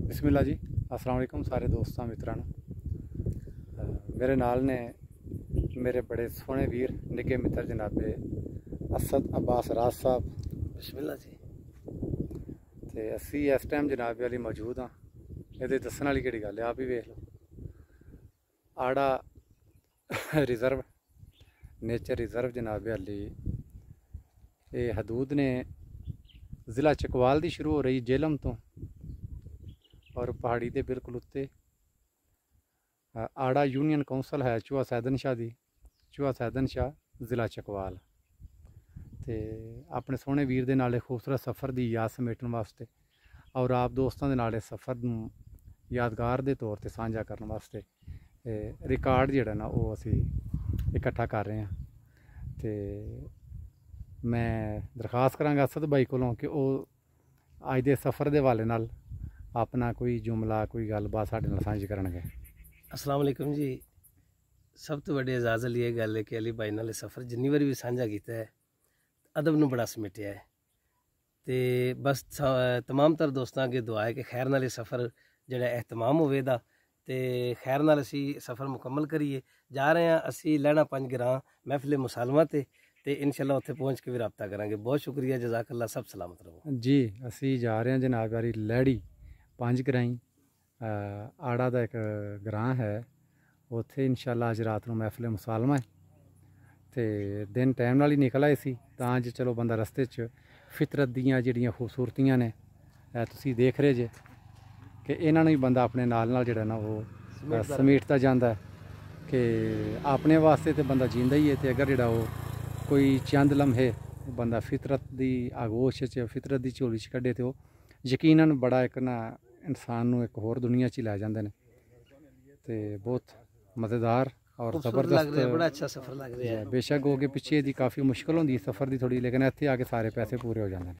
बिस्मिल्लाह जी, अस्सलाम वालेकुम सारे दोस्तों मित्रां। मेरे नाल ने मेरे बड़े सोहने वीर निके मित्र जनाबे असद अब्बास राज साहब। बिस्मिल्लाह जी। तो असी इस टाइम जनाबे वाली मौजूद हाँ। ये दसन वाली केड़ी गल है, आप ही वेख लो। आड़ा रिजर्व नेचर रिजर्व जनाबे वाली ये हदूद ने ज़िला चकवाल की शुरू हो रही जेलम तो और पहाड़ी के बिल्कुल उत्ते आड़ा यूनियन कौंसल है चूहा सैदन शाह दी, चूहा सैदन शाह ज़िला चकवाल। तो अपने सोहने वीर दे नाल खूबसूरत सफ़र की याद समेटने वास्ते और आप दोस्तों के नाल सफ़र यादगार के तौर पर साझा करने वास्ते रिकॉर्ड जिहड़ा ना वो असी इकट्ठा कर रहे हैं। तो मैं दरखास्त करांगा असद भाई कोलों कि वो अज के सफ़र के हवाले नाल अपना कोई जुमला कोई गलबात साडे नाल सांझी करनगे। अस्सलाम वालेकुम जी। सब तो वड्डी एजाज़ वाली ये गल है कि अली भाई नाल सफ़र जिन्नी बारी भी साझा किया है अदब नूं बड़ा समेटिया है। तो बस तमाम तर दोस्तों अगे दुआ है कि खैर नाल सफ़र जिहड़ा एहतमाम होवे दा ते खैर नाल असी सफ़र मुकम्मल करिए। जा रहे हैं असी लैना 5 ग्रां महफिल मुसालमा ते इंशाअल्लाह उत्थे पहुँच के भी रब्ता करांगे। बहुत शुक्रिया, जज़ाकल्लाह, सब सलामत रहो जी। असी जा रहे हैं जनाब वाली लैड़ी 5 ग्राई आड़ा का एक ग्रां है, उत्थे इंशाअल्लाह अज रात को महफिल मुसालमा है। तो दिन टाइम नाल ही निकल आए सी तां जे चलो बंदा रस्ते च फितरत दियां जिहड़ियां खूबसूरतियां ने तुसीं देख रहे जे कि इन्हां नूं ही बंदा अपने नाल नाल जिहड़ा ना वो समेटता जांदा है कि अपने वास्ते तो बंदा जींदा ही है। तो अगर जिहड़ा वो कोई चंद लम्हे बंदा फितरत की आगोश च फितरत की झोली च कड्ढे तो यकीनन बड़ा एक ना इंसान नूं एक होर दुनिया च ही लै जांदे ने। ते बहुत मज़ेदार और ज़बरदस्त बड़ा अच्छा सफ़र लग रहा है। बेशक हो के पिछे दी काफ़ी मुश्किल होंदी सफ़र की थोड़ी, लेकिन इत्थे आके सारे पैसे पूरे हो जाते हैं।